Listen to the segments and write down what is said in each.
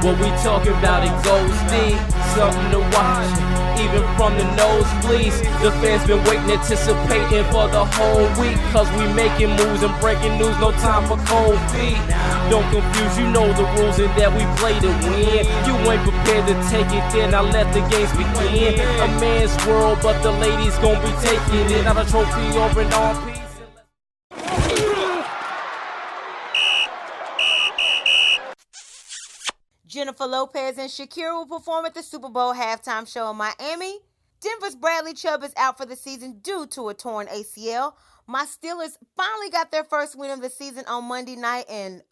What we talking about, it goes deep, something to watch. Even from the nosebleeds, the fans been waiting, anticipating for the whole week. Cause we making moves and breaking news, no time for cold feet. Don't confuse, you know the rules and that we play to win. You ain't prepared to take it, then I let the games begin. A man's world, but the ladies gon' be taking it. Not a trophy over an arm piece. Jennifer Lopez and Shakira will perform at the Super Bowl halftime show in Miami. Denver's Bradley Chubb is out for the season due to a torn ACL. My Steelers finally got their first win of the season on Monday night, and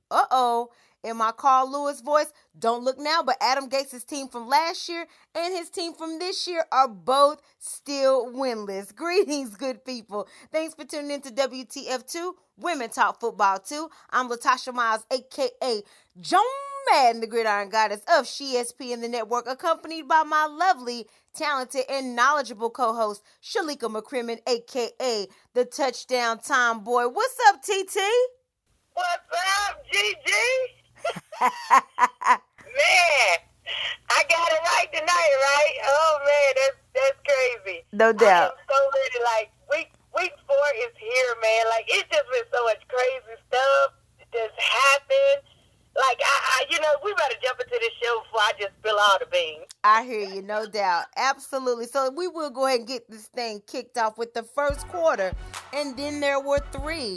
in my Carl Lewis voice, don't look now, but Adam Gates' team from last year and his team from this year are both still winless. Greetings, good people. Thanks for tuning in to WTF Too, Women Talk Football Too. I'm Latasha Miles, a.k.a. Joan Madden, the Gridiron Goddess of SheSP and the network, accompanied by my lovely, talented, and knowledgeable co-host, Shalika McCrimmon, a.k.a. the Touchdown Time Boy. What's up, TT? What's up, GG? Man, I got it right tonight, right? Oh, man, that's crazy. No doubt. I am so ready. Like, week 4 is here, man. Like, it's just been so much crazy stuff that's happened. Like, we better jump into this show before I just spill all the beans. I hear you, no doubt. Absolutely. So we will go ahead and get this thing kicked off with the first quarter. And then there were three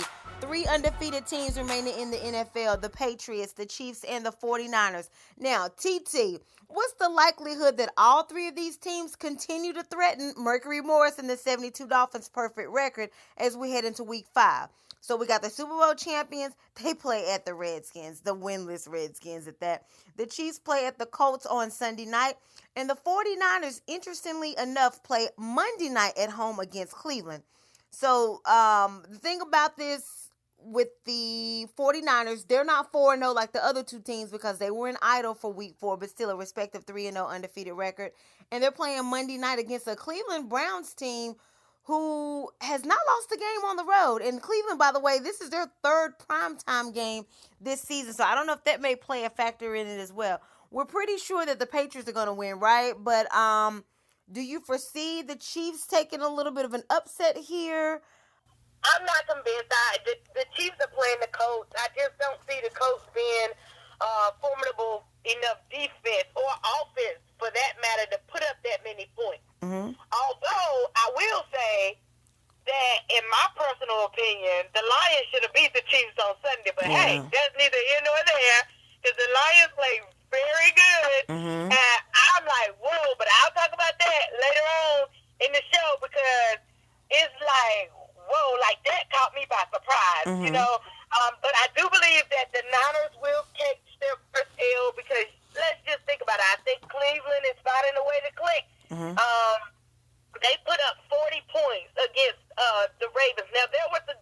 undefeated teams remaining in the NFL: the Patriots, the Chiefs, and the 49ers. Now, TT, what's the likelihood that all three of these teams continue to threaten Mercury Morris and the 72 Dolphins' perfect record as we head into week 5? So we got the Super Bowl champions. They play at the Redskins, the winless Redskins at that. The Chiefs play at the Colts on Sunday night. And the 49ers, interestingly enough, play Monday night at home against Cleveland. So the thing about this with the 49ers, they're not 4-0 like the other two teams because they were in idle for week 4, but still a respective 3-0 undefeated record. And they're playing Monday night against a Cleveland Browns team who has not lost a game on the road. And Cleveland, by the way, this is their third primetime game this season. So I don't know if that may play a factor in it as well. We're pretty sure that the Patriots are going to win, right? But do you foresee the Chiefs taking a little bit of an upset here? I'm not convinced. The Chiefs are playing the Colts. I just don't see the Colts being formidable enough defense or offense, for that matter, to put up that many points. Mm-hmm. Although I will say that, in my personal opinion, the Lions should have beat the Chiefs on Sunday. But hey, that's neither here nor there, because the Lions play very good. Mm-hmm. And I'm like, whoa, but I'll talk about that later on in the show, because it's like, whoa, like that caught me by surprise, mm-hmm. But I do believe that the Niners will catch their first L, because let's just think about it. I think Cleveland is finding a way to click. Mm-hmm. They put up 40 points against the Ravens. Now,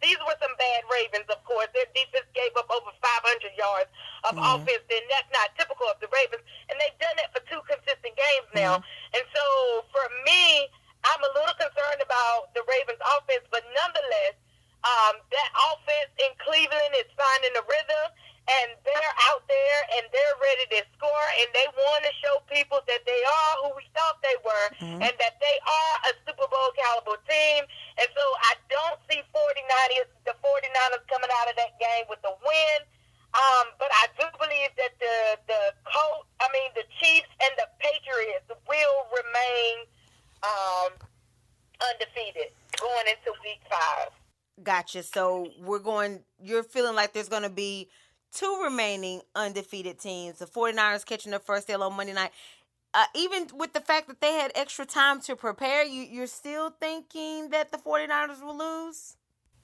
these were some bad Ravens, of course. Their defense gave up over 500 yards of offense, and that's not typical of the Ravens. And they've done that for 2 consistent games now. And so, for me, I'm a little concerned about the Ravens' offense, but nonetheless, that offense in Cleveland is finding a rhythm, and they're out there, and they're ready to score, and they want to show people that they are who we thought they were, and that they are a Super Bowl caliber team. And so I don't see the 49ers coming out of that game with a win. But I do believe that the Chiefs and the Patriots will remain undefeated going into week 5. Gotcha. So you're feeling like there's going to be 2 remaining undefeated teams. The 49ers catching their first L on Monday night. Even with the fact that they had extra time to prepare, you're still thinking that the 49ers will lose?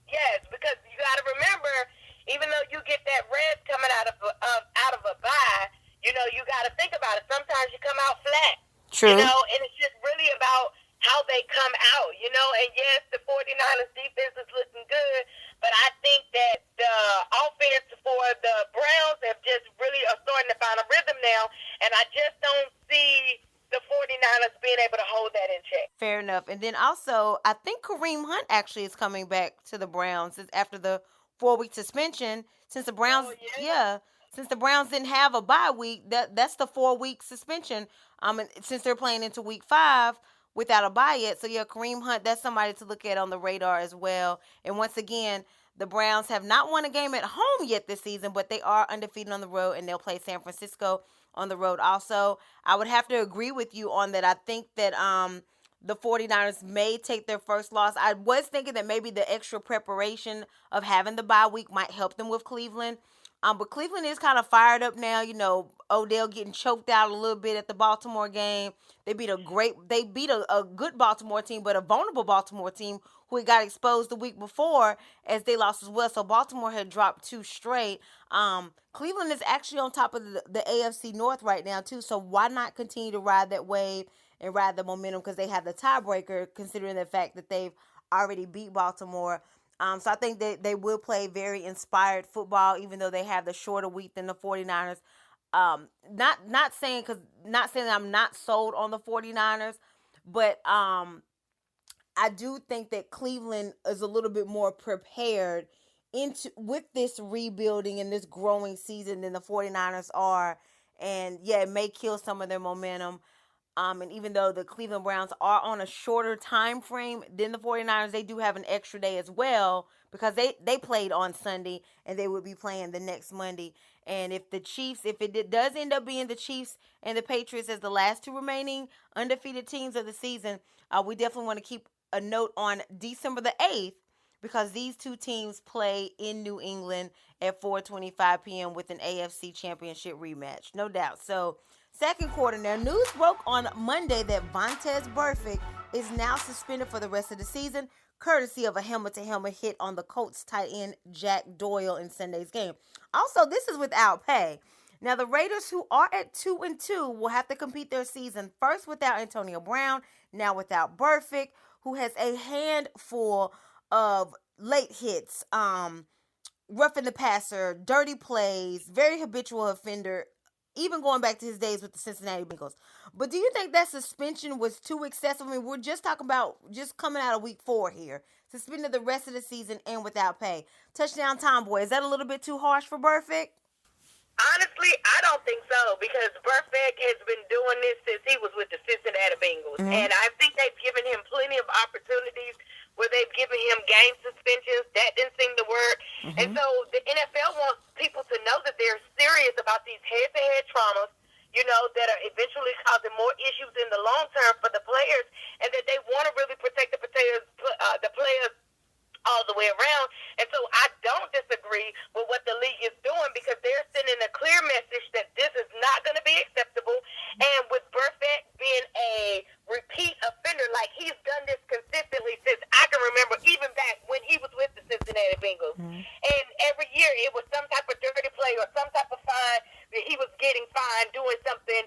Yes, because you got to remember, even though you get that rest coming out of a bye, you got to think about it. Sometimes you come out flat. True. And it's just really about how they come out, and yes, the 49ers defense is looking good, but I think that the offense for the Browns have just really are starting to find a rhythm now, and I just don't see the 49ers being able to hold that in check. Fair enough. And then also, I think Kareem Hunt actually is coming back to the Browns after the 4-week suspension, since the Browns, since the Browns didn't have a bye week, that's the 4-week suspension. And since they're playing into week 5 without a bye yet, so yeah, Kareem Hunt, that's somebody to look at on the radar as well. And once again, the Browns have not won a game at home yet this season, but they are undefeated on the road, and they'll play San Francisco on the road also. I would have to agree with you on that. I think that the 49ers may take their first loss. I was thinking that maybe the extra preparation of having the bye week might help them with Cleveland. But Cleveland is kind of fired up now. You know, Odell getting choked out a little bit at the Baltimore game. They beat a good Baltimore team, but a vulnerable Baltimore team who had got exposed the week before as they lost as well. So Baltimore had dropped 2 straight. Cleveland is actually on top of the AFC North right now too. So why not continue to ride that wave and ride the momentum, because they have the tiebreaker considering the fact that they've already beat Baltimore. So I think that they will play very inspired football, even though they have the shorter week than the 49ers. Not saying that I'm not sold on the 49ers, but I do think that Cleveland is a little bit more prepared with this rebuilding and this growing season than the 49ers are. And yeah, it may kill some of their momentum. And even though the Cleveland Browns are on a shorter time frame than the 49ers, they do have an extra day as well, because they played on Sunday and they would be playing the next Monday. And if it does end up being the Chiefs and the Patriots as the last 2 remaining undefeated teams of the season, we definitely want to keep a note on December the 8th, because these 2 teams play in New England at 4:25 p.m. with an AFC Championship rematch, no doubt. So, second quarter now. News broke on Monday that Vontaze Burfict is now suspended for the rest of the season, courtesy of a helmet-to-helmet hit on the Colts tight end Jack Doyle in Sunday's game. Also, this is without pay. Now, the Raiders, who are at 2-2, will have to compete their season first without Antonio Brown, now without Burfict, who has a handful of late hits, roughing the passer, dirty plays, very habitual offender, even going back to his days with the Cincinnati Bengals. But do you think that suspension was too excessive? I mean, we're just talking about just coming out of week 4 here. Suspended the rest of the season and without pay. Touchdown Tomboy, is that a little bit too harsh for Burfict? Honestly, I don't think so, because Burfict has been doing this since he was with the Cincinnati Bengals. Mm-hmm. And I think they've given him plenty of opportunities where they've given him game suspensions. That didn't seem to work. Mm-hmm. And so the NFL wants people to know that they're serious about these head-to-head traumas, that are eventually causing more issues in the long term for the players, and that they want to really protect the players all the way around. And so I don't disagree with what the league is doing, because they're sending a clear message that this is not going to be acceptable. And with Burfict being a repeat offender, like he's done this consistently since I can remember, even back when he was with the Cincinnati Bengals. Mm-hmm. And every year it was some type of dirty play or some type of fine that he was getting fined, doing something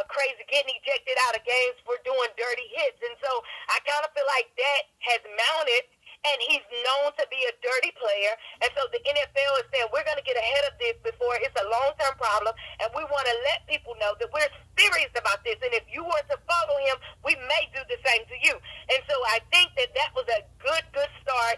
crazy, getting ejected out of games for doing dirty hits. And so I kind of feel like that has mounted, and he's known to be a dirty player. And so the NFL is saying, we're going to get ahead of this before it's a long-term problem, and we want to let people know that we're serious about this. And if you were to follow him, we may do the same to you. And so I think that was a good start.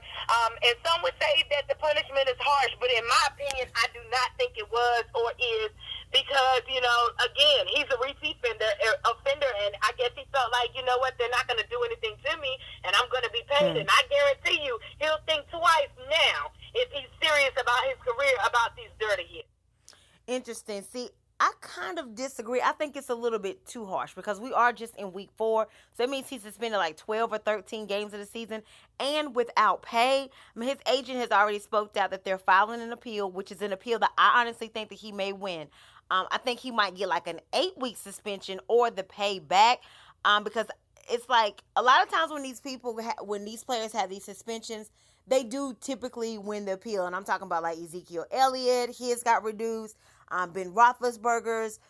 And some would say that the punishment is harsh, but in my opinion, I do not think it was or is, because, again, he's a repeat offender, and I guess he felt like, they're not going to do anything to me, and I'm going to be paid. And I guarantee you, he'll think twice now if he's serious about his career about these dirty hits. Interesting. See, I kind of disagree. I think it's a little bit too harsh, because we are just in week 4. So that means he's suspended like 12 or 13 games of the season and without pay. I mean, his agent has already spoke out that they're filing an appeal, which is an appeal that I honestly think that he may win. I think he might get like an 8-week suspension or the pay back, because it's like a lot of times when these players have these suspensions, they do typically win the appeal. And I'm talking about like Ezekiel Elliott, his got reduced. Ben Roethlisberger's,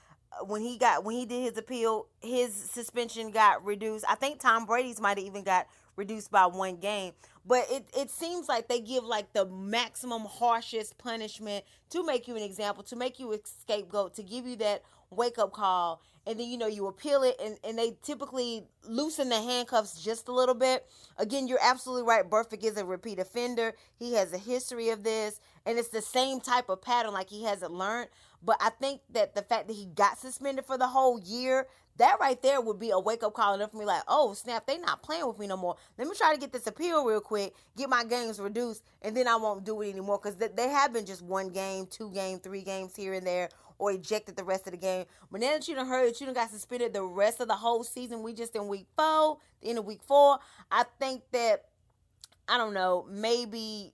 when he did his appeal, his suspension got reduced. I think Tom Brady's might have even got reduced by 1 game. But it seems like they give like the maximum harshest punishment to make you an example, to make you a scapegoat, to give you that wake-up call. And then, you appeal it, and they typically loosen the handcuffs just a little bit. Again, you're absolutely right. Burfict is a repeat offender. He has a history of this, and it's the same type of pattern, like he hasn't learned. But I think that the fact that he got suspended for the whole year, that right there would be a wake-up call enough for me, like, oh, snap, they not playing with me no more. Let me try to get this appeal real quick, get my games reduced, and then I won't do it anymore. Because they have been just 1 game, 2 games, 3 games here and there, or ejected the rest of the game. But now that you done heard that you done got suspended the rest of the whole season, we just in week 4, the end of week 4, I think that, I don't know, maybe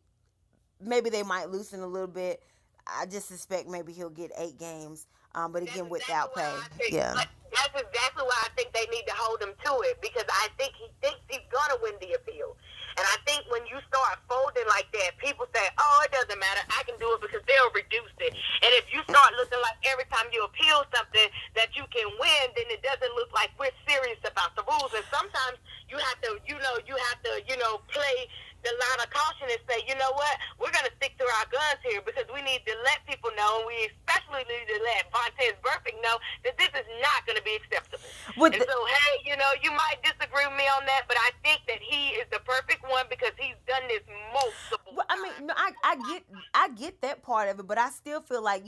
they might loosen a little bit. I just suspect maybe he'll get 8 games, but again, without pay. Yeah. That's exactly why I think they need to hold him to it, because I think he thinks he's going to win the appeal. And I think when you start folding like that, people say, oh, it doesn't matter, I can do it, because they'll reduce it. And if you start looking like every time you appeal something that you can win, then it doesn't look like we're serious about the rules. And sometimes you have to, play the line of caution and say, you know what, we're going to stick to our guns here, because we need to let people know, and we especially need to let Vontaze Burfict know that this is not going to be acceptable. So, hey, you might disagree with me on that, but I think that he is the perfect one, because he's done this multiple times. I mean, no, I get that part of it, but I still feel like,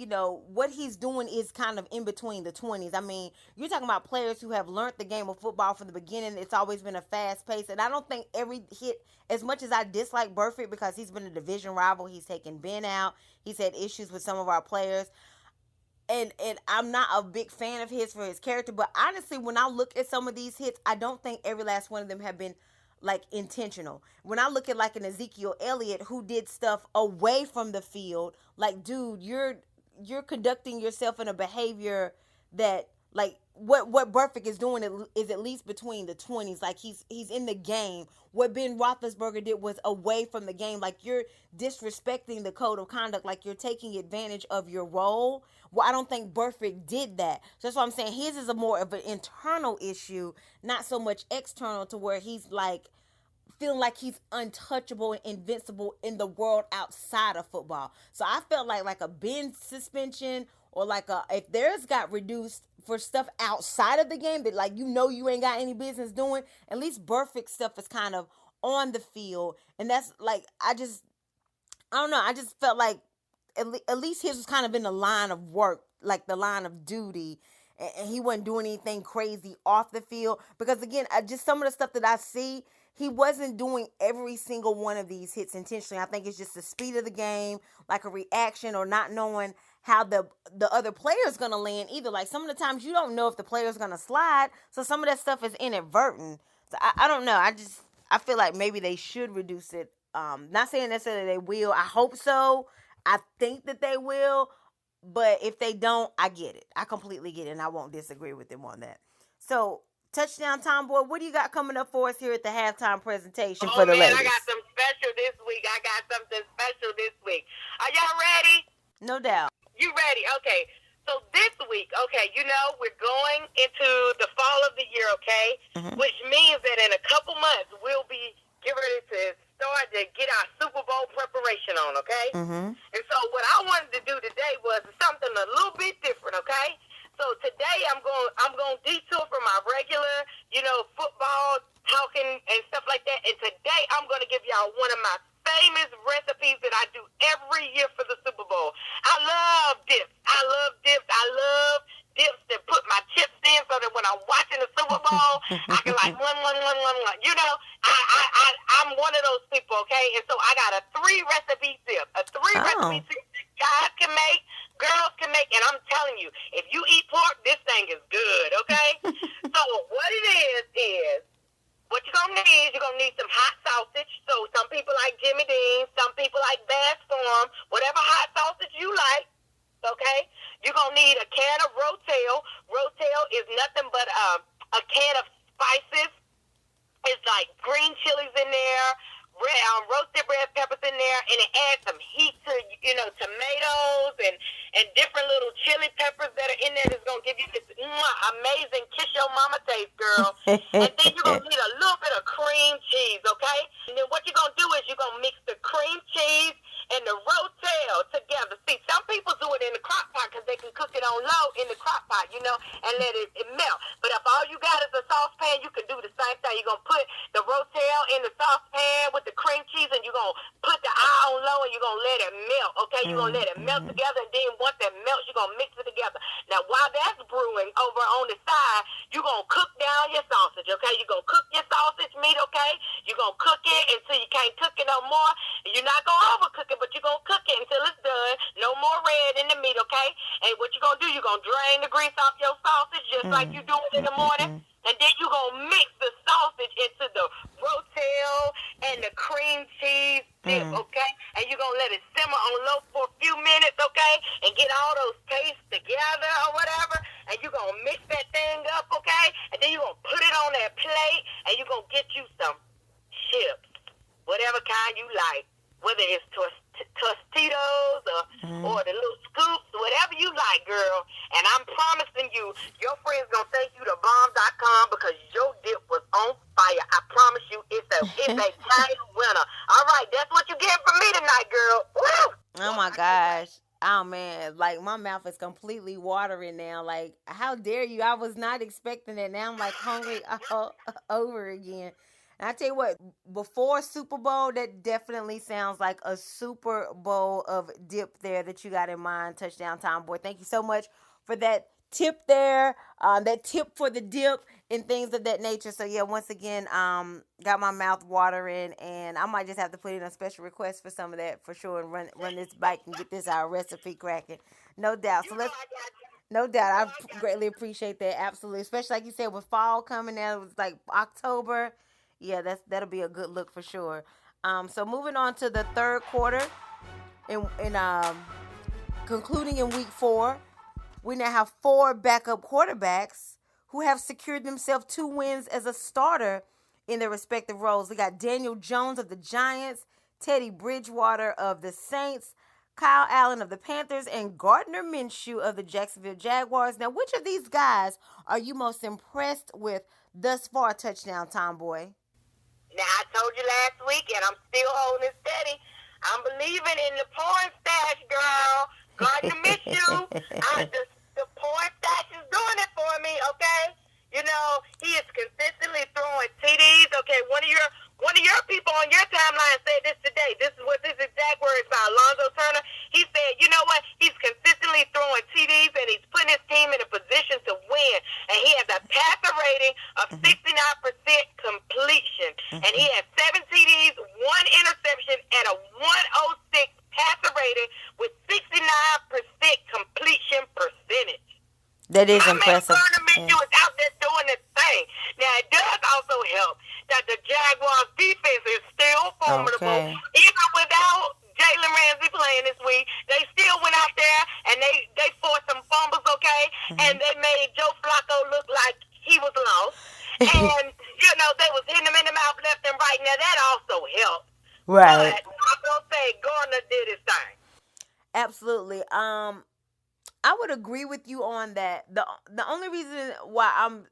what he's doing is kind of in between the 20s. I mean, you're talking about players who have learned the game of football from the beginning. It's always been a fast pace, and I don't think every hit, as much as I dislike Burfict because he's been a division rival, he's taken Ben out, he's had issues with some of our players, and I'm not a big fan of his for his character, but honestly, when I look at some of these hits, I don't think every last one of them have been like intentional. When I look at like an Ezekiel Elliott who did stuff away from the field, like, dude, you're conducting yourself in a behavior that, like, what Burfict is doing is at least between the 20s. Like, he's in the game. What Ben Roethlisberger did was away from the game. Like, you're disrespecting the code of conduct. Like, you're taking advantage of your role. Well, I don't think Burfict did that. So that's why I'm saying his is a more of an internal issue, not so much external, to where he's like feeling like he's untouchable and invincible in the world outside of football. So I felt like a Ben suspension, or if theirs got reduced for stuff outside of the game that, like, you ain't got any business doing, at least Burfict stuff is kind of on the field. And that's like, I don't know, I just felt like at least his was kind of in the line of work, like the line of duty, and he wasn't doing anything crazy off the field. Because again, just some of the stuff that I see, he wasn't doing every single one of these hits intentionally. I think it's just the speed of the game, like a reaction, or not knowing how the other player's going to land either. Like, some of the times you don't know if the player's going to slide, so some of that stuff is inadvertent. So I don't know. I feel like maybe they should reduce it. Not saying necessarily they will. I hope so. I think that they will. But if they don't, I get it. I completely get it, and I won't disagree with them on that. So, Touchdown Tomboy, what do you got coming up for us here at the halftime presentation for the ladies? I got some special this week. I got something special this week. Are y'all ready? No doubt. You ready? Okay. So this week, we're going into the fall of the year, okay? Mm-hmm. Which means that in a couple months, we'll be getting ready to start to get our Super Bowl preparation on, okay? Mm-hmm. And so what I wanted to do today was something a little bit different, okay? So today I'm going to detour from my regular, football talking and stuff like that. And today I'm going to give y'all one of my famous recipes that I do every year for the Super Bowl. I love dips. I love dips that put my chips in, so that when I'm watching the Super Bowl, I can like one. I'm one of those people, okay? And so I got a 3-recipe tip. Recipe tip that guys can make, girls can make, and I'm telling you, if you eat pork, this thing is good, okay? So what it is what you're going to need some hot sausage. So some people like Jimmy Dean, some people like Bass Farm, whatever hot sausage you like, okay? You're going to need a can of Rotel. Rotel is nothing but a can of spices. It's like green chilies in there, roasted red peppers in there, and it adds some heat to, tomatoes and different little chili peppers that are in there that's going to give you this amazing kiss your mama taste, girl. And then you're going to need a little bit of cream cheese, okay? And then what you're going to do is you're going to mix the cream cheese and the Rotel together. See, some people do it in the crock pot because they can cook it on low in the crock pot. hot, and let it melt. But if all you got is a saucepan, you can do the same thing. You're going to put the rotel in the saucepan with the cream cheese, and you're going to put the eye on low, and you're going to let it melt, okay? You're going to let it melt together, and then once it melts, you're going to mix it together. Now, while that's brewing over on the side, you're going to cook down your sausage, okay? You're going to cook your sausage meat, okay? You're going to cook it until you can't cook it no more. You're not going to overcook it, but you're going to cook it until it's done. No more red in the meat, okay? And what you're going to do, you're going to drain the grease off your sausage just like you do it in the morning. And then you're going to mix the sausage into the rotel and the cream cheese dip, okay? And you're going to let it simmer on low for a few minutes, okay? And get all those tastes together or whatever. And you're going to mix that thing up, okay? And then you're going to put it on that plate, and you're going to get you some chips, whatever kind you like, whether it's Tostitos or the little scoops, whatever you like, girl. And I'm promising you, your friend's going to thank you to bomb.com because your dip was on fire. I promise you, it's a game winner. All right, that's what you get from me tonight, girl. Woo! Oh, my gosh. Oh, man. Like, my mouth is completely watering now. Like, how dare you? I was not expecting that. Now I'm, like, hungry all over again. And I tell you what, before Super Bowl, that definitely sounds like a Super Bowl of dip there that you got in mind, Touchdown Time Boy. Thank you so much for that tip there, that tip for the dip and things of that nature. So, yeah, once again, got my mouth watering, and I might just have to put in a special request for some of that for sure and run this bike and get this recipe cracking. No doubt. So no doubt. I greatly appreciate that. Absolutely. Especially like you said, with fall coming out, it was like October. Yeah, that'll be a good look for sure. So moving on to the third quarter, and concluding in week 4, we now have 4 backup quarterbacks who have secured themselves 2 wins as a starter in their respective roles. We got Daniel Jones of the Giants, Teddy Bridgewater of the Saints, Kyle Allen of the Panthers, and Gardner Minshew of the Jacksonville Jaguars. Now, which of these guys are you most impressed with thus far, Touchdown Time Boy? Now, I told you last week, and I'm still holding it steady. I'm believing in the porn stash, girl. Gardner Minshew. The porn stash is doing it for me, okay? He is consistently throwing TDs. Okay, one of your people on your timeline said this today. This is what his exact words are. Alonzo Turner. He said, you know what? He's consistently throwing TDs, and he's putting his team in a position to win. And he has a passer rating of 69% completion. And he has 7 TDs, 1 interception, and a 106 passer rating with 69% completion percentage. That is impressive. Gardner Minshew is out there doing his thing. Now, it does also help that the Jaguars' defense is still formidable. Okay. Even without Jalen Ramsey playing this week, they still went out there and they forced some fumbles, okay? And they made Joe Flacco look like he was lost. And, they was hitting him in the mouth left and right. Now, that also helped. Right. But I'm going to say Gardner did his thing. Absolutely. I would agree with you on that. The only reason why I'm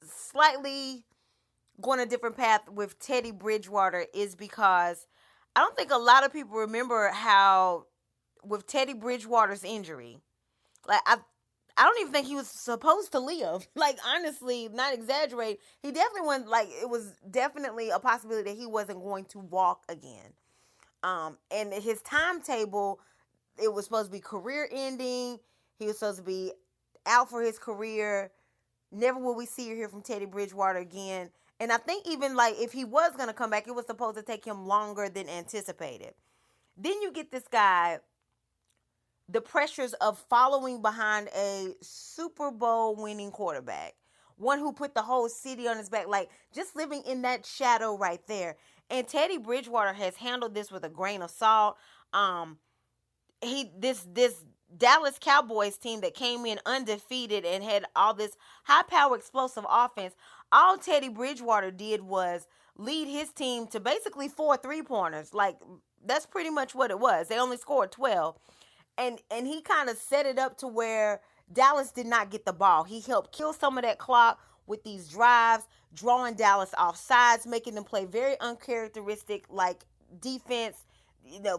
slightly going a different path with Teddy Bridgewater is because I don't think a lot of people remember how with Teddy Bridgewater's injury, like I don't even think he was supposed to live. Like, honestly, not exaggerate. He definitely wasn't, like, it was definitely a possibility that he wasn't going to walk again. And his timetable, it was supposed to be career ending. He was supposed to be out for his career. Never will we see or hear from Teddy Bridgewater again. And I think even, like, if he was going to come back, it was supposed to take him longer than anticipated. Then you get this guy, the pressures of following behind a Super Bowl winning quarterback, one who put the whole city on his back, like just living in that shadow right there. And Teddy Bridgewater has handled this with a grain of salt. This Dallas Cowboys team that came in undefeated and had all this high-power explosive offense, all Teddy Bridgewater did was lead his team to basically 4 3-pointers. Like, that's pretty much what it was. They only scored 12. And he kind of set it up to where Dallas did not get the ball. He helped kill some of that clock with these drives, drawing Dallas off sides, making them play very uncharacteristic, like, defense,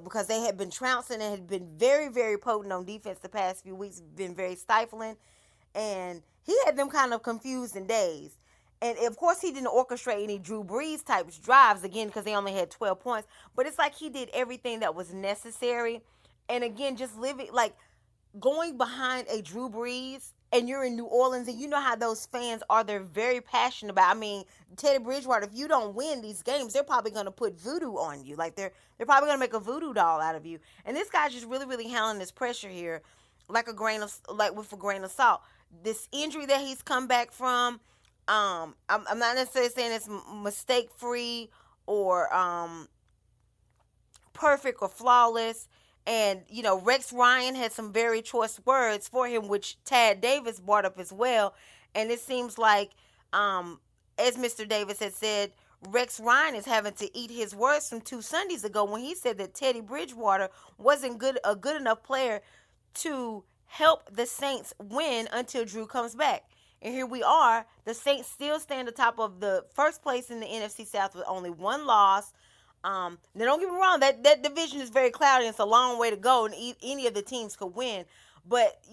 because they had been trouncing and had been very, very potent on defense the past few weeks, been very stifling. and he had them kind of confused and dazed. And of course, he didn't orchestrate any Drew Brees type drives again because they only had 12 points. But it's like he did everything that was necessary. And again, just living like going behind a Drew Brees, and you're in New Orleans, and you know how those fans are. They're very passionate about. I mean, Teddy Bridgewater, if you don't win these games, they're probably going to put voodoo on you. Like they're probably going to make a voodoo doll out of you. And this guy's just really, really handling this pressure here, like with a grain of salt. This injury that he's come back from, I'm not necessarily saying it's mistake free or perfect or flawless. And, Rex Ryan had some very choice words for him, which Tad Davis brought up as well. And it seems like, as Mr. Davis had said, Rex Ryan is having to eat his words from 2 Sundays ago when he said that Teddy Bridgewater wasn't a good enough player to help the Saints win until Drew comes back. And here we are. The Saints still stand atop of the first place in the NFC South with only 1 loss. Now, don't get me wrong, that division is very cloudy. It's a long way to go, and any of the teams could win. But,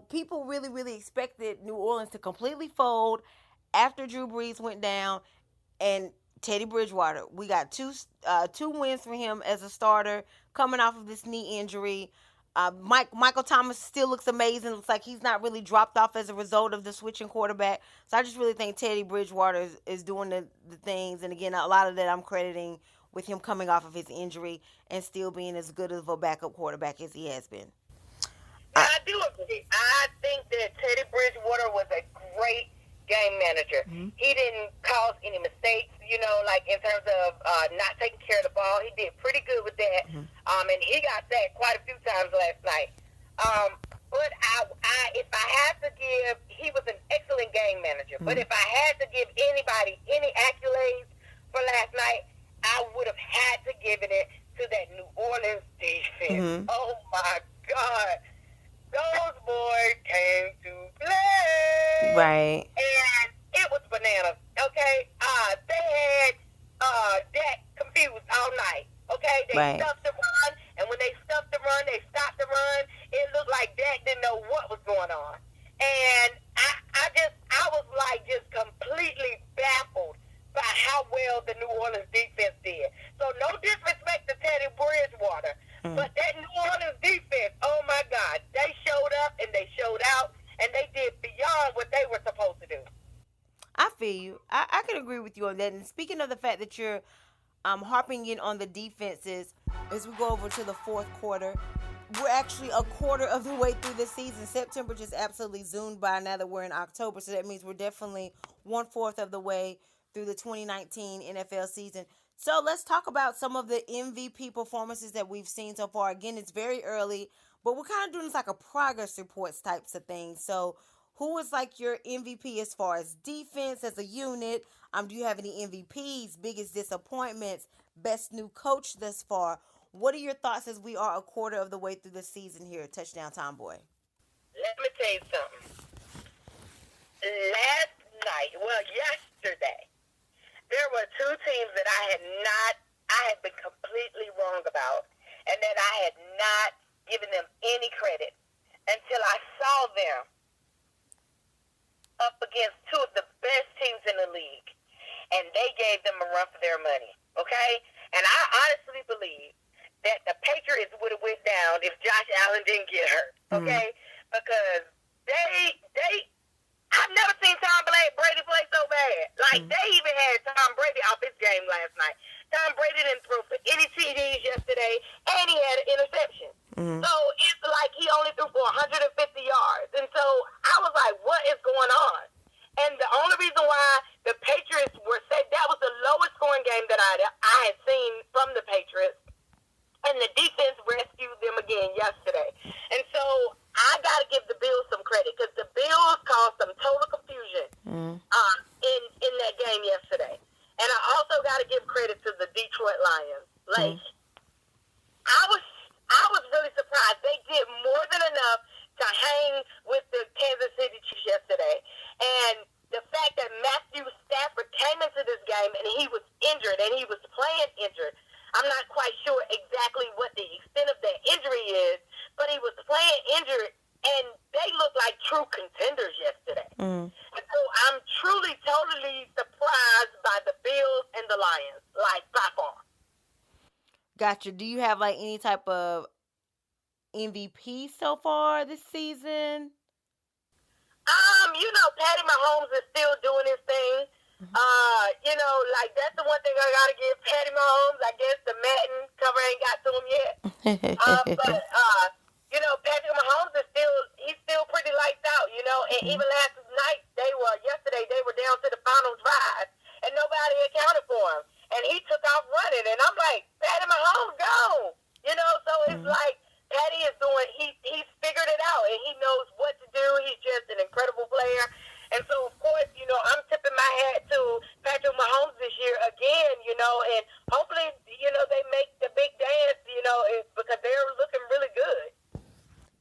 people really, really expected New Orleans to completely fold after Drew Brees went down. And Teddy Bridgewater, we got two wins for him as a starter coming off of this knee injury. Michael Thomas still looks amazing. Looks like he's not really dropped off as a result of the switching quarterback. So I just really think Teddy Bridgewater is doing the things. And, again, a lot of that I'm crediting with him coming off of his injury and still being as good of a backup quarterback as he has been. I do agree. I think that Teddy Bridgewater was a great game manager. Mm-hmm. He didn't cause any mistakes, like in terms of not taking care of the ball. He did pretty good with that. Mm-hmm. And he got sacked quite a few times last night. But if I had to give, he was an excellent game manager. Mm-hmm. But if I had to give anybody any accolades for last night, I would have had to give it to that New Orleans defense. Mm-hmm. Oh, my God. Those boys came to play. Right. And it was bananas, okay? They had Dak confused all night, okay? They stuffed the run, and when they stuffed the run, they stopped the run. It looked like Dak didn't know what was going on. And I was like just completely baffled by how well the New Orleans defense did. So no disrespect to Teddy Bridgewater, but that New Orleans defense, oh my God, they showed up and they showed out and they did beyond what they were supposed to do. I feel you. I can agree with you on that. And speaking of the fact that you're harping in on the defenses, as we go over to the fourth quarter, we're actually a quarter of the way through the season. September just absolutely zoomed by now that we're in October, so that means we're definitely 1/4 of the way through the 2019 NFL season. So let's talk about some of the MVP performances that we've seen so far. Again, it's very early, but we're kind of doing this like a progress reports types of thing. So who is like your MVP as far as defense as a unit? Do you have any MVPs, biggest disappointments, best new coach thus far? What are your thoughts as we are a quarter of the way through the season here at Touchdown Tomboy? Let me tell you something. Yesterday, there were 2 teams that I had been completely wrong about, and that I had not given them any credit until I saw them up against 2 of the best teams in the league, and they gave them a run for their money, okay? And I honestly believe that the Patriots would have went down if Josh Allen didn't get hurt, okay? Mm-hmm. Because I've never seen Tom Brady play so bad. Like, they even had Tom Brady off his game last night. Tom Brady didn't throw for any TDs yesterday, and he had an interception. Mm-hmm. So it's like he only threw for 150 yards. And so I was like, what is going on? And the only reason why the Patriots were safe, that was the lowest scoring game that I had seen from the Patriots. And the defense rescued them again yesterday. And so I got to give the Bills some credit because the Bills Mm. And so I'm truly, totally surprised by the Bills and the Lions, like by far. Gotcha. Do you have like any type of MVP so far this season? Patty Mahomes is still doing his thing. Like that's the one thing I gotta give Patty Mahomes. I guess the Madden cover ain't got to him yet. Patrick Mahomes is he's still pretty lights out, and even yesterday they were down to the final drive and nobody accounted for him. And he took off running and I'm like, Patty Mahomes go. So it's like Patty is he's figured it out and he knows what to do. He's just an incredible player. And so, of course, I'm tipping my hat to Patrick Mahomes this year again, and hopefully, they make the big dance, because they're looking really good.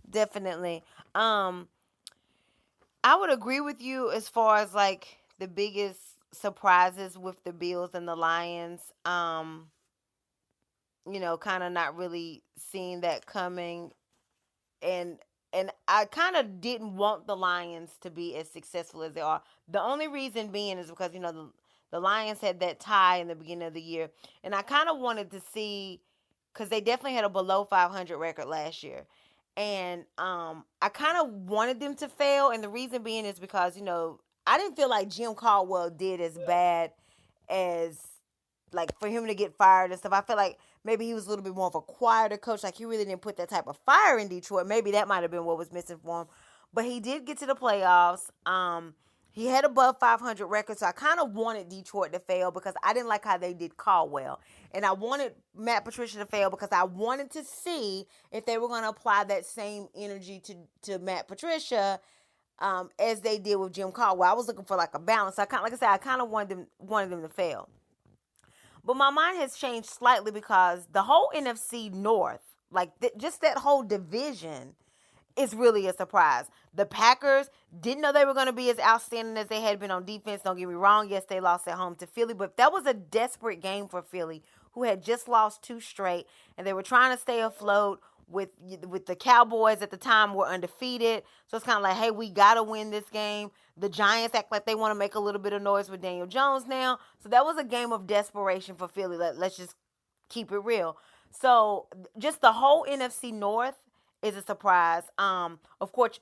Definitely. I would agree with you as far as like the biggest surprises with the Bills and the Lions. Kind of not really seeing that coming, and I kind of didn't want the Lions to be as successful as they are. The only reason being is because the Lions had that tie in the beginning of the year, and I kind of wanted to see because they definitely had a below 500 record last year, and I kind of wanted them to fail, and the reason being is because I didn't feel like Jim Caldwell did as bad as like for him to get fired and stuff. I feel like maybe he was a little bit more of a quieter coach. Like he really didn't put that type of fire in Detroit. Maybe that might have been what was missing for him. But he did get to the playoffs. He had above 500 records. So I kind of wanted Detroit to fail because I didn't like how they did Caldwell. And I wanted Matt Patricia to fail because I wanted to see if they were going to apply that same energy to Matt Patricia as they did with Jim Caldwell. I was looking for like a balance. I kind of wanted them to fail. But my mind has changed slightly because the whole NFC North, like just that whole division, is really a surprise. The Packers didn't know they were going to be as outstanding as they had been on defense. Don't get me wrong. Yes, they lost at home to Philly, but that was a desperate game for Philly, who had just lost 2 straight, and they were trying to stay afloat with the Cowboys at the time were undefeated. So it's kind of like, hey, we got to win this game. The Giants act like they want to make a little bit of noise with Daniel Jones now. So that was a game of desperation for Philly. Let's just keep it real. So just the whole NFC North is a surprise. Of course,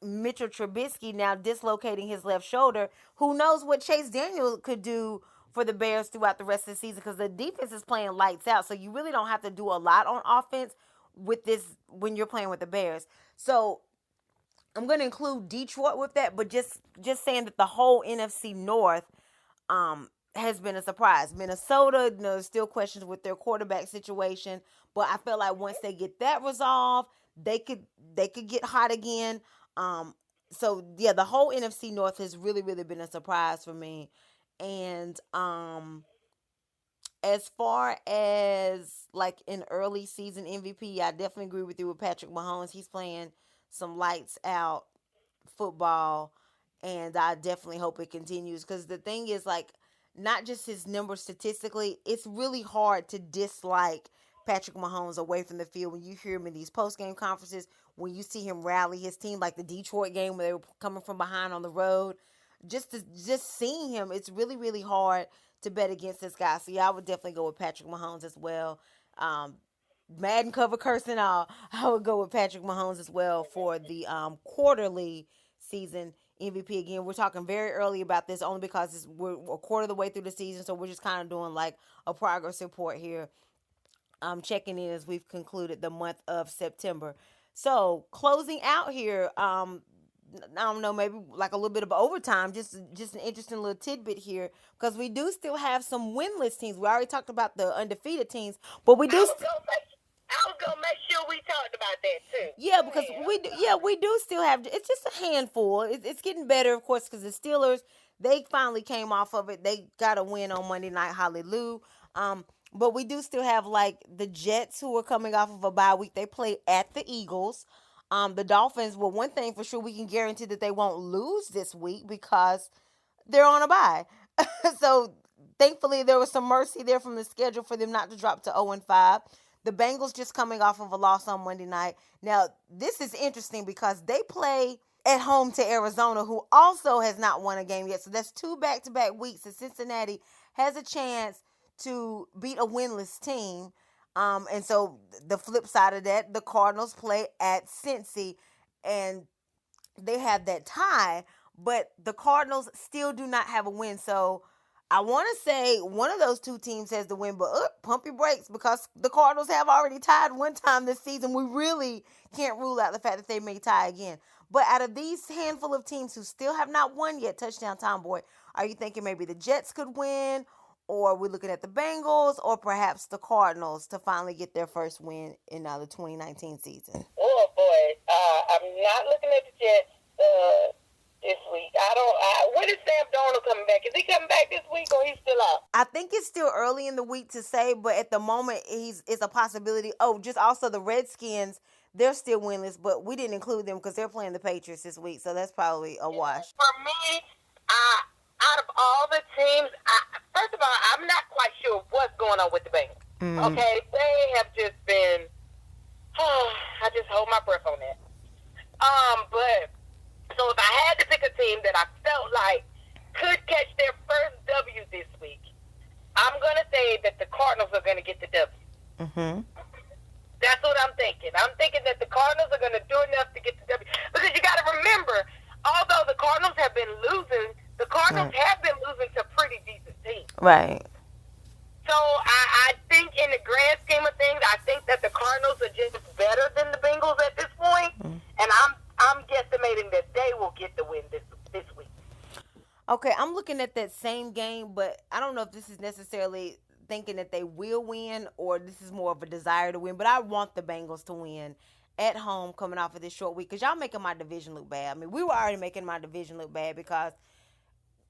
Mitchell Trubisky now dislocating his left shoulder. Who knows what Chase Daniel could do for the Bears throughout the rest of the season because the defense is playing lights out. So you really don't have to do a lot on offense with this when you're playing with the Bears. So I'm going to include Detroit with that, but just saying that the whole NFC North has been a surprise. Minnesota, there's still questions with their quarterback situation, but I feel like once they get that resolved, they could get hot again. So yeah, the whole NFC North has really, really been a surprise for me. And as far as like an early season MVP, I definitely agree with you with Patrick Mahomes. He's playing some lights out football, and I definitely hope it continues because the thing is, like, not just his numbers statistically, it's really hard to dislike Patrick Mahomes away from the field when you hear him in these post-game conferences, when you see him rally his team, like the Detroit game where they were coming from behind on the road. Just seeing him, it's really, really hard to bet against this guy. So yeah, I would definitely go with Patrick Mahomes as well. Madden cover curse and all, I would go with Patrick Mahomes as well for the quarterly season MVP. Again, we're talking very early about this only because we're a quarter of the way through the season, so we're just kind of doing like a progress report here. Checking in as we've concluded the month of September. So closing out here, I don't know, maybe like a little bit of overtime, just an interesting little tidbit here, because we do still have some winless teams. We already talked about the undefeated teams, but we do. I was gonna make sure we talked about that too. Yeah, because we do still have. It's just a handful. It's getting better, of course, because the Steelers, they finally came off of it. They got a win on Monday night. Hallelujah. But we do still have like the Jets, who are coming off of a bye week. They play at the Eagles. The Dolphins, well, one thing for sure, we can guarantee that they won't lose this week because they're on a bye. So thankfully there was some mercy there from the schedule for them not to drop to 0-5. The Bengals just coming off of a loss on Monday night. Now, this is interesting because they play at home to Arizona, who also has not won a game yet. So that's 2 back-to-back weeks that Cincinnati has a chance to beat a winless team. And so the flip side of that, the Cardinals play at Cincy, and they have that tie, but the Cardinals still do not have a win. So I want to say one of those two teams has the win, but pump your brakes, because the Cardinals have already tied one time this season. We really can't rule out the fact that they may tie again. But out of these handful of teams who still have not won yet, touchdown Tomboy, are you thinking maybe the Jets could win? Or are we looking at the Bengals, or perhaps the Cardinals to finally get their first win in the 2019 season? Oh boy, I'm not looking at the Jets this week. When is Sam Darnold coming back? Is he coming back this week, or he's still out? I think it's still early in the week to say, but at the moment, it's a possibility. Oh, just also the Redskins, they're still winless, but we didn't include them because they're playing the Patriots this week, so that's probably a wash. For me, out of all the teams, first of all, I'm not quite sure what's going on with the Bengals. Mm-hmm. Okay, they have just been. I just hold my breath on that. But so if I had to pick a team that I felt like could catch their first W this week, I'm gonna say that the Cardinals are gonna get the W. Mm-hmm. That's what I'm thinking. I'm thinking that the Cardinals are gonna do enough to get the W, because you got to remember, although the Cardinals have been losing, the Cardinals have been losing to pretty decent teams. Right. So I think in the grand scheme of things, I think that the Cardinals are just better than the Bengals at this point, and I'm guesstimating that they will get the win this week. Okay, I'm looking at that same game, but I don't know if this is necessarily thinking that they will win, or this is more of a desire to win, but I want the Bengals to win at home coming off of this short week, because y'all making my division look bad. I mean, we were already making my division look bad because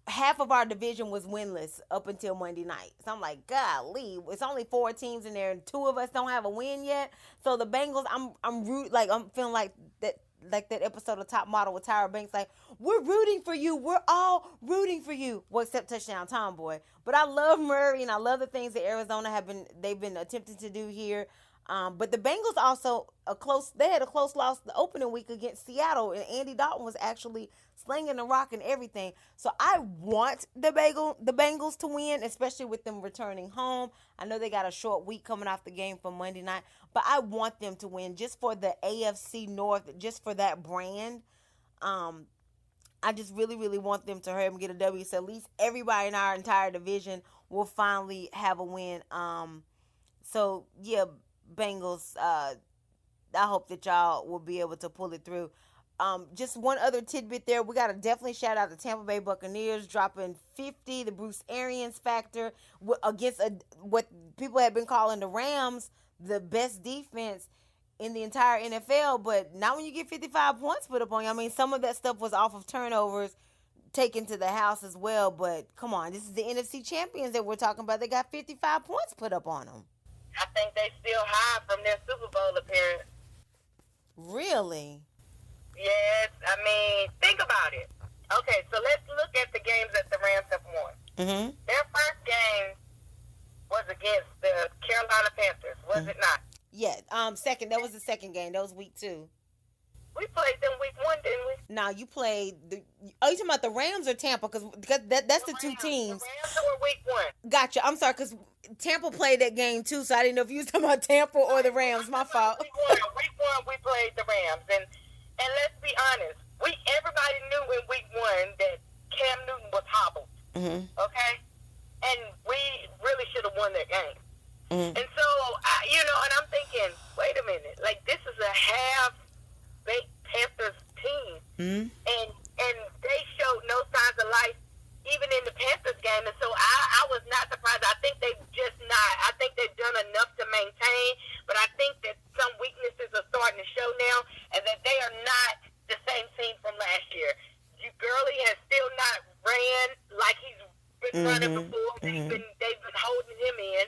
half of our division was winless up until Monday night. So I'm like, golly, it's only 4 teams in there and 2 of us don't have a win yet. So the Bengals, I'm feeling like that episode of Top Model with Tyra Banks, like, we're rooting for you. We're all rooting for you. Well, except touchdown Tomboy. But I love Murray, and I love the things that Arizona they've been attempting to do here. But the Bengals also they had a close loss the opening week against Seattle, and Andy Dalton was actually slinging the rock and everything. So I want the Bengals to win, especially with them returning home. I know they got a short week coming off the game from Monday night, but I want them to win just for the AFC North, just for that brand. I just really, really want them to hurry up and get a W, so at least everybody in our entire division will finally have a win. So yeah, Bengals, I hope that y'all will be able to pull it through. Just one other tidbit there. We got to definitely shout out the Tampa Bay Buccaneers dropping 50, the Bruce Arians factor, against what people had been calling the Rams the best defense in the entire NFL. But not when you get 55 points put up on you. I mean, some of that stuff was off of turnovers taken to the house as well. But come on, this is the NFC champions that we're talking about. They got 55 points put up on them. I think they still high from their Super Bowl appearance. Really? Yes. I mean, think about it. Okay, so let's look at the games that the Rams have won. Mm-hmm. Their first game was against the Carolina Panthers, was it not? Yeah. Second. That was the second game. That was week 2. We played them week 1, didn't we? No, you played you talking about the Rams or Tampa? Because that's the two teams. The Rams were week 1. Gotcha. I'm sorry, because Tampa played that game too, so I didn't know if you was talking about Tampa or the Rams. My fault. Week 1, we played the Rams, and let's be honest, everybody knew in week 1 that Cam Newton was hobbled. Mm-hmm. Okay, and we really should have won that game. Mm-hmm. And so, and I'm thinking, wait a minute, like, this is a half-baked Panthers team, and they showed no signs of life even in the Panthers game, and so I was not surprised. I think they've done enough to maintain, but I think that some weaknesses are starting to show now, and that they are not the same team from last year. Gurley has still not ran like he's been running before. They've been holding him in,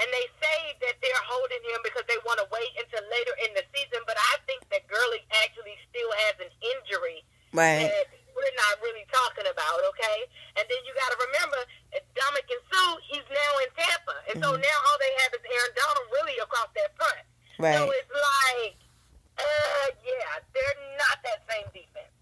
and they say that they're holding him because they want to wait until later in the season, but I think that Gurley actually still has an injury that we're not really talking about, okay? And then you got to remember, Dominican Sue, he's now in Tampa, and so now all they have is Aaron Donald really across that front. Right. So it's like, they're not that same defense.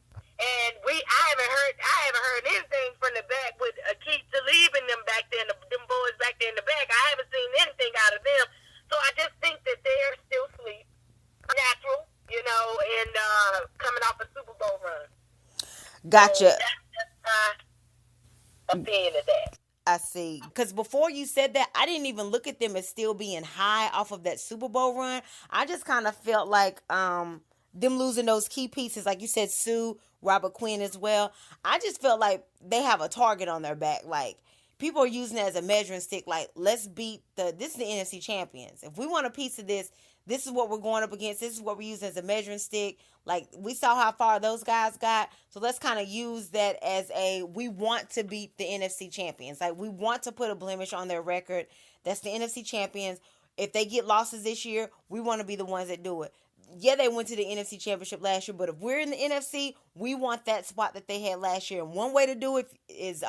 So Gotcha. that's my opinion of that. I see. Because before you said that, I didn't even look at them as still being high off of that Super Bowl run. I just kind of felt like them losing those key pieces, like you said, Sue, Robert Quinn as well. I just felt like they have a target on their back. Like people are using it as a measuring stick. Like let's beat this is the NFC champions. If we want a piece of this is what we're going up against. This is what we're using as a measuring stick. Like we saw how far those guys got. So let's kind of use that as we want to beat the NFC champions. Like we want to put a blemish on their record. That's the NFC champions. If they get losses this year, we want to be the ones that do it. Yeah, they went to the NFC championship last year, but if we're in the NFC, we want that spot that they had last year. And one way to do it is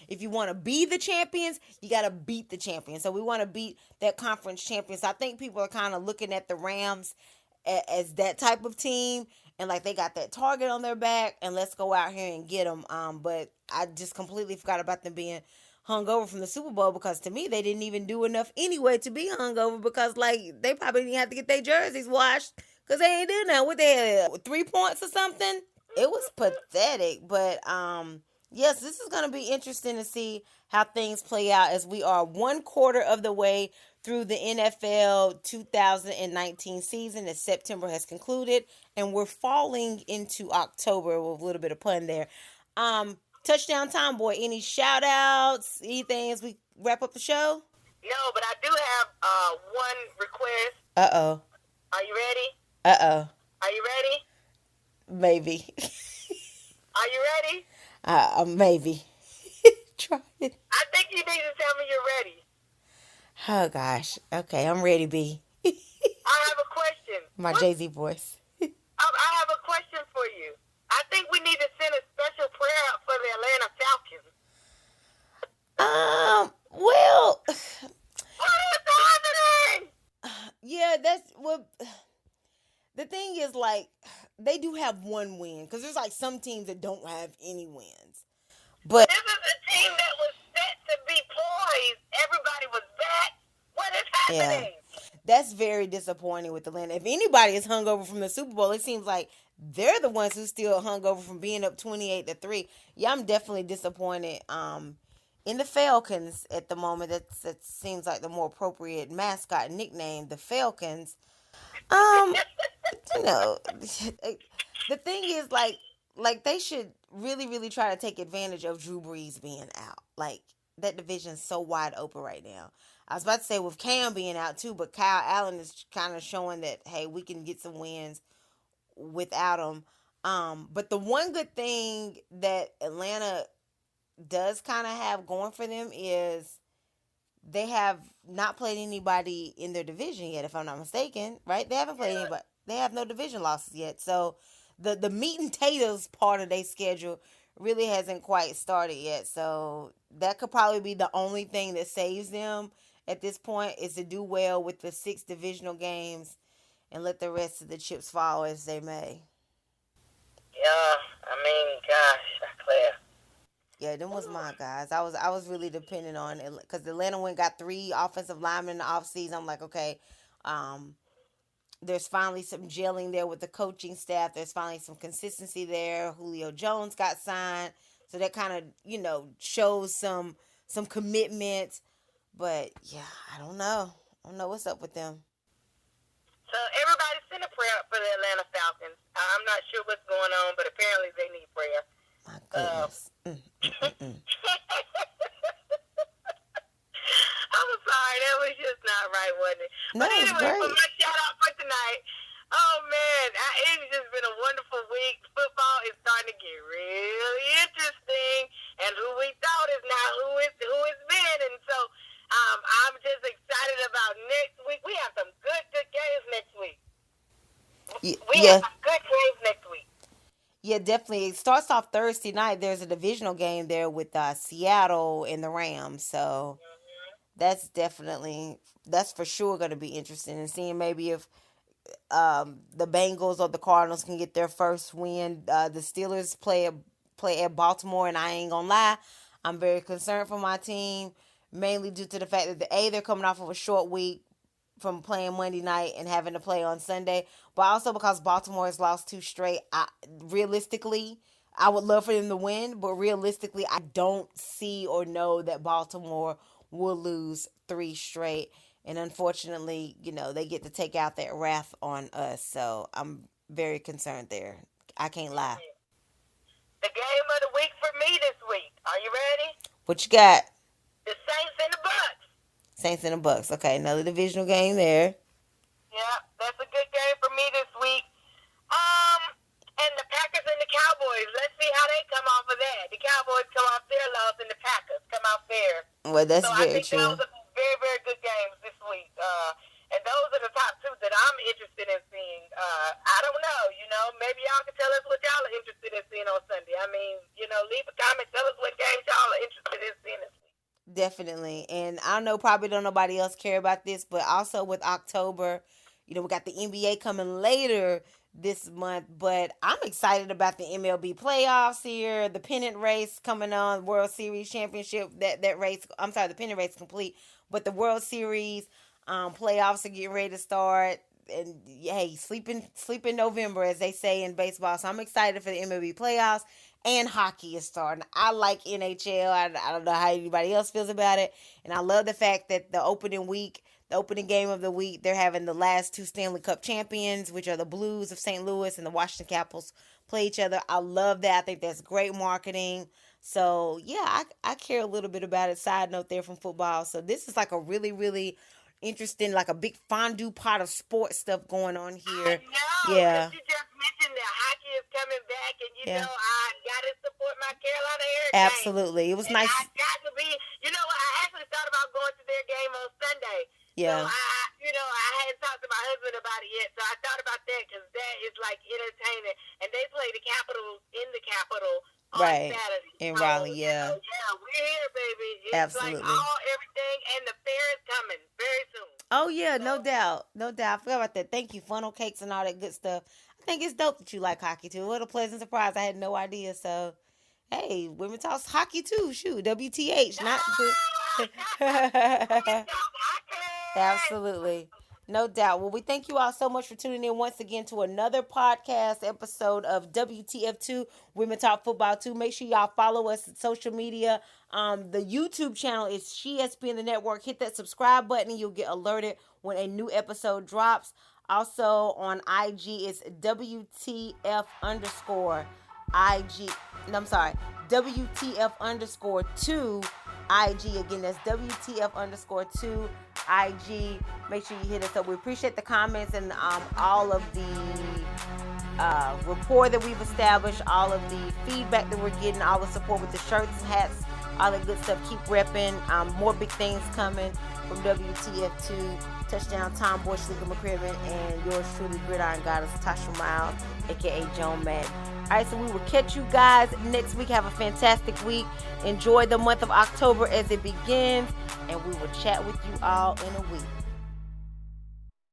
if you want to be the champions, you got to beat the champions. So we want to beat that conference champions. So I think people are kind of looking at the Rams as that type of team, and like they got that target on their back, and let's go out here and get them. But I just completely forgot about them being hungover from the Super Bowl, because to me they didn't even do enough anyway to be hungover, because like they probably didn't have to get their jerseys washed because they ain't doing that. What they had, 3 points or something? It was pathetic. But yes, this is going to be interesting to see how things play out as we are 1/4 of the way through the NFL 2019 season, as September has concluded, and we're falling into October with a little bit of pun there. Touchdown time, boy. Any shout outs, anything as we wrap up the show? No, but I do have one request. Uh-oh. Are you ready? Uh-oh. Are you ready? Maybe. Are you ready? Maybe. Try it. I think you need to tell me you're ready. Oh, gosh. Okay, I'm ready, B. I have a question. My Jay-Z voice. I have a question for you. I think we need to send a special prayer up for the Atlanta Falcons. Well, What is happening? yeah, that's what. The thing is, like, they do have one win, because there's like some teams that don't have any wins. But This is a team that was set to be poised. Everybody was back. What is happening? that's very disappointing with Atlanta. If anybody is hungover from the Super Bowl, it seems like they're the ones who still hungover from being up 28-3. Yeah, I'm definitely disappointed. In the Falcons at the moment, that seems like the more appropriate mascot nickname, the Falcons. You know, the thing is, like they should really, really try to take advantage of Drew Brees being out. Like that division's so wide open right now. I was about to say with Cam being out too, but Kyle Allen is kind of showing that, hey, we can get some wins without him. But the one good thing that Atlanta does kind of have going for them is they have not played anybody in their division yet, if I'm not mistaken, right? They haven't played anybody. They have no division losses yet. So the meat and potatoes part of their schedule really hasn't quite started yet. So that could probably be the only thing that saves them at this point, is to do well with the 6 divisional games and let the rest of the chips fall as they may. Yeah, I mean, gosh, Claire. Yeah, them was my guys. I was really dependent on it, because Atlanta went got 3 offensive linemen in the offseason. I'm like, okay, there's finally some gelling there with the coaching staff. There's finally some consistency there. Julio Jones got signed, so that kind of shows some commitment. But yeah, I don't know what's up with them. So everybody send a prayer up for the Atlanta Falcons. I'm not sure what's going on, but apparently they need prayer. My goodness. I'm sorry, that was just not right, wasn't it? No, But it's anyway, great. for my shout out for tonight, oh man, it's just been a wonderful week. Football is starting to get really interesting, and who we thought is not who it's been. And so I'm just excited about next week. We have some good games next week. We have some good games next week. Yeah, definitely. It starts off Thursday night. There's a divisional game there with Seattle and the Rams. So that's for sure going to be interesting, and seeing maybe if the Bengals or the Cardinals can get their first win. The Steelers play at Baltimore, and I ain't gonna lie, I'm very concerned for my team, mainly due to the fact that they're coming off of a short week from playing Monday night and having to play on Sunday, but also because Baltimore has lost 2 straight. Realistically, I would love for them to win, but realistically, I don't see or know that Baltimore will lose 3 straight. And unfortunately, they get to take out that wrath on us. So I'm very concerned there. I can't lie. The game of the week for me this week. Are you ready? What you got? The Saints and the Bucks. Saints and the Bucks. Okay, another divisional game there. Yeah, that's a good game for me this week. And the Packers and the Cowboys. Let's see how they come off of that. The Cowboys come off their loss, and the Packers come off theirs. Well, that's so very I think true. those are very, very good games this week. And those are the top 2 that I'm interested in seeing. I don't know, maybe y'all can tell us what y'all are interested in seeing on Sunday. I mean, leave a comment, tell us what games y'all are interested in seeing this week. Definitely. And I know probably don't nobody else care about this, but also with October, we got the NBA coming later this month, but I'm excited about the MLB playoffs here, the pennant race coming on, World Series championship, that race, I'm sorry, the pennant race is complete, but the World Series playoffs are getting ready to start, and hey, sleep in November, as they say in baseball, so I'm excited for the MLB playoffs, and hockey is starting. I like NHL, I don't know how anybody else feels about it, and I love the fact that the opening game of the week, they're having the last 2 Stanley Cup champions, which are the Blues of St. Louis and the Washington Capitals, play each other. I love that. I think that's great marketing. So, yeah, I care a little bit about it. Side note there from football. So, this is like a really, really interesting, like a big fondue pot of sports stuff going on here. I know. Yeah. You just mentioned that hockey is coming back, and Yeah. I got to support my Carolina Hurricanes. Absolutely. It was And nice. I got to be, I actually thought about going to their game on Sunday. Yeah. So I hadn't talked to my husband about it yet, so I thought about that because that is like entertaining. And they play the Capitals in the Capitol on Right. Saturday. In Raleigh, yeah. Yeah, we're here, baby. It's Absolutely. like everything, and the fair is coming very soon. Oh, yeah, no doubt. No doubt. I forgot about that. Thank you. Funnel cakes and all that good stuff. I think it's dope that you like hockey, too. What a pleasant surprise. I had no idea. So, hey, Women Talks Hockey, too. Shoot, WTH. Not Absolutely. No doubt. Well, we thank you all so much for tuning in once again to another podcast episode of WTF Too, Women Talk Football Too. Make sure y'all follow us on social media. The YouTube channel is SheSPN the Network. Hit that subscribe button and you'll get alerted when a new episode drops. Also on IG, it's WTF underscore IG. No, I'm sorry. WTF underscore 2 IG. Again, that's WTF underscore 2 IG. Make sure you hit us up. We appreciate the comments and all of the rapport that we've established, all of the feedback that we're getting, all the support with the shirts and hats, all the good stuff. Keep repping. More big things coming from WTF2. Touchdown Tom Boy, Sleeper McCrimmon, and yours truly, Gridiron Goddess, Tasha Miles, aka Joan Madden. Alright, so we will catch you guys next week. Have a fantastic week. Enjoy the month of October as it begins, and we will chat with you all in a week.